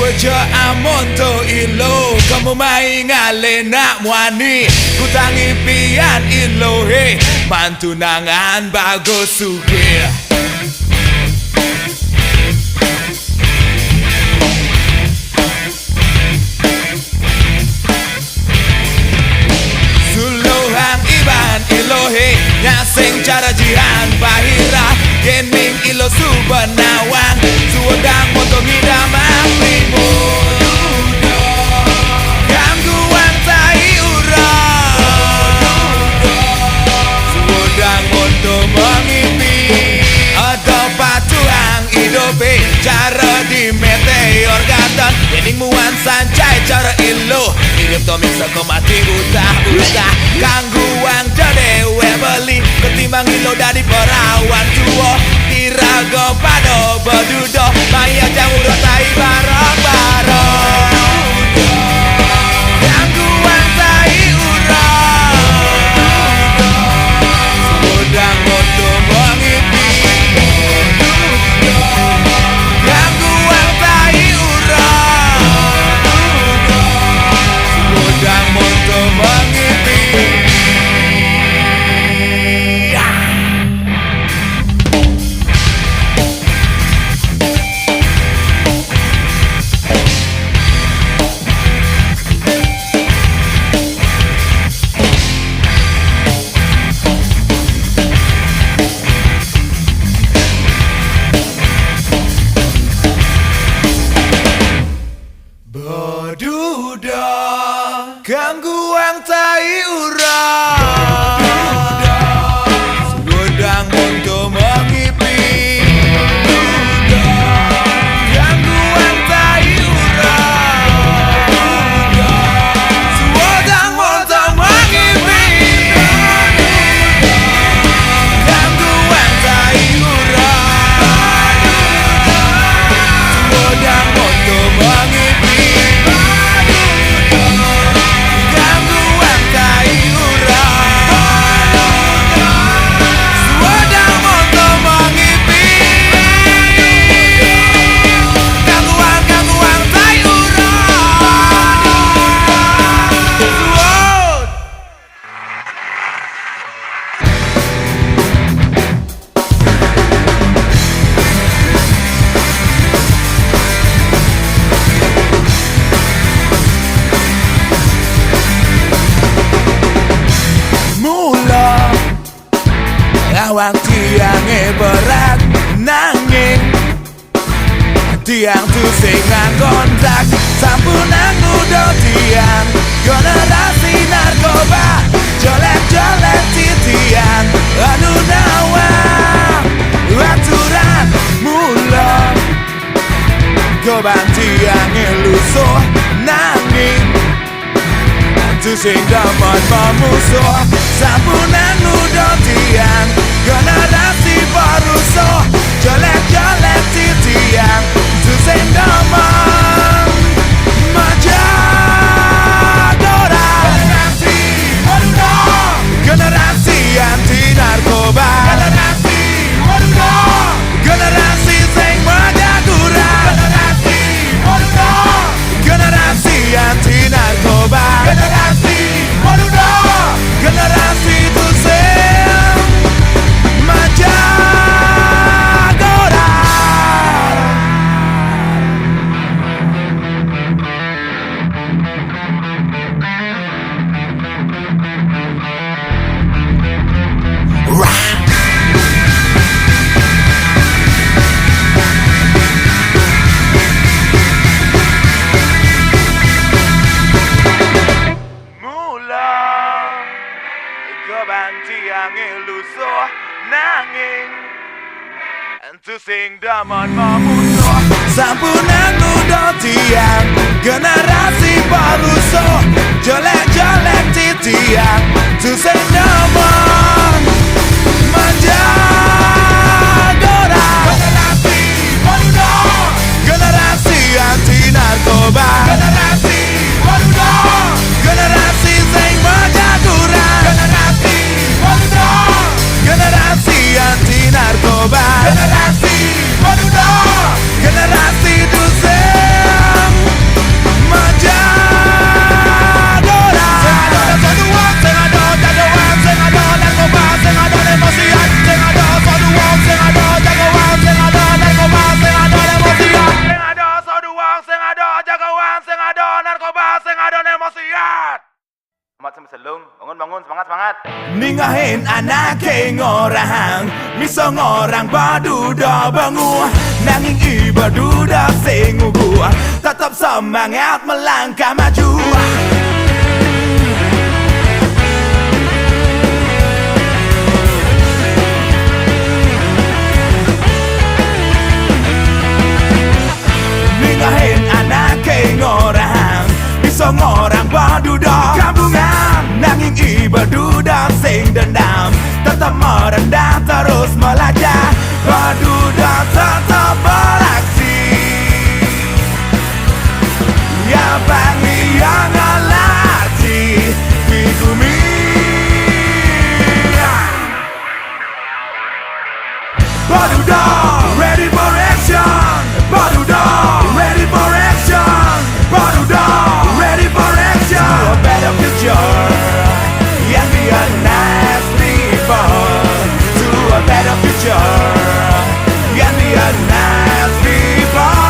Wejo amonto ilo kamu mai ngale nak muani ku tangi pian ilo he mantunangan bagus suge Suluhan iban ilo he nyaseng cara jihan bahira gening ilo subanawang suodang moto ngidamang limo gangguan tai urang suodang moto mengimpi ada patuang hidope cara di meteor gandan gening muan sancai cara ilo hidup to misa ko mati utah gangguan jadewe beli ketimbang ilo dari perawan tua tirago pado bedudo maya jauh rotai bareng-bareng gangguan tai urang sedang untuk mengipi gangguan tai urang sedang untuk mengipi. Beduda gangguan tai urang sedang untuk mengipi gangguan tai urang sedang untuk mengipi gangguan tai urang sedang untuk mengipi Awang tiang berat nanging tiang tu singan kontak sampunan udah tiang generasi narkoba jolek-jolek titian anu nawa aturan mula gobang tiang elusuh nanging tu sing dapat memusuh sampunan udah tiang generasi baru so jelek-jelek titian tu sing dapat majadora generasi waduda generasi anti narkoba generasi waduda generasi sing majadura generasi waduda generasi anti narkoba generasi waduda generasi tu sing majadora Kebantiang ilusoh nanging entu sing daman memusuh sampunan udah tiang generasi baru so jelek-jelek titiang tu sing daman manjadora generasi waduda generasi anti narkoba generasi waduda generasi sing majadura generasi waduda generasi anti narkoba generasi waduda generasi tu sing Semangat. Ningahin anak ngorang miso ngorang baduda bangu nanging iba duda sing ugu tetap semangat melangkah maju. Ningahin anak ngorang miso ngorang baduda gabungan nanging iba duda sing dendam tetap merendah terus melajah baduda tetap beraksi ya bangi yang ngalati di bumi baduda ready for action baduda ready for action baduda ready for action to a better future yang biar nice people to a better future yang biar nice people.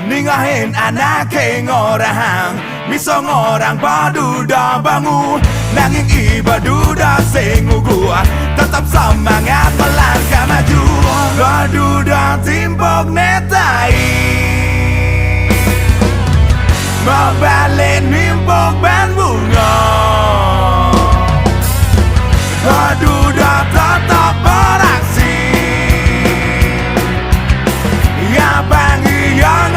Ningahin anak ngorang miso ngorang baduda bangu nanging iba duda sing ugu tetap semangat melangkah maju baduda timpok netai mabalin mimpok ban bunga baduda tetap beraksi ya bangi yang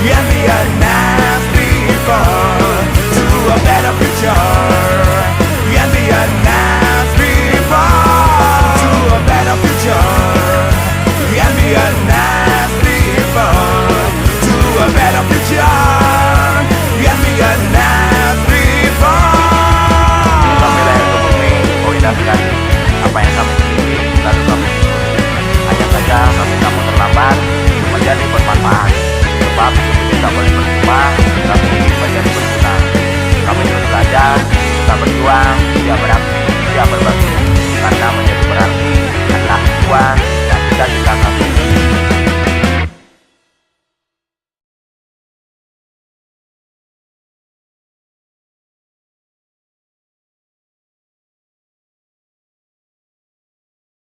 yang biar nice people to a better future yang biar nice people to a better future yang biar nice people to a better future yang biar nice people. Kami lahir ke bumi, oh indah sekali apa yang kami miliki lalu kami syukuri. Hanya saja kami kamu terlambat menjadi bermanfaat sebab kita boleh berjumpa kami ingin menjadi berguna. Kami terus belajar, kita berjuang, dia beraksi, dia berbagi karena menjadi berarti